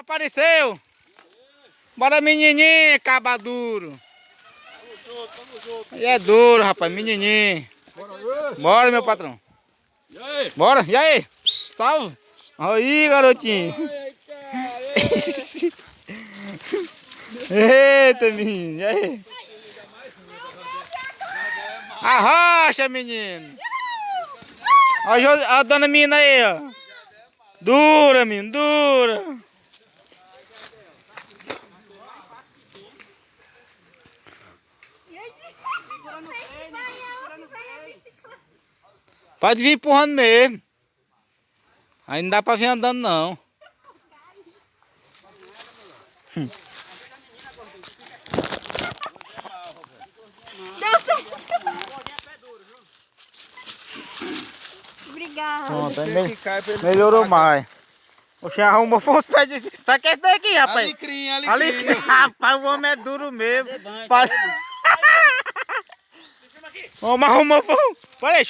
Apareceu. Bora, menininho, caba duro. E é duro, rapaz, menininho. Bora, meu patrão. E aí? Bora, e aí? Salve. Aí, garotinho. Eita, menino, e aí? Arrocha, menino. Olha a dona mina aí, ó. Dura, menino, dura. Pode vir empurrando mesmo. Aí não dá pra vir andando, não. Obrigada. Pronto, aí melhorou mais. Oxe, arrumou, foi uns pés de... Pra que esse daqui, rapaz? Alecrim. Rapaz, o homem é duro mesmo. Faz... Vamos arrumar, peraí.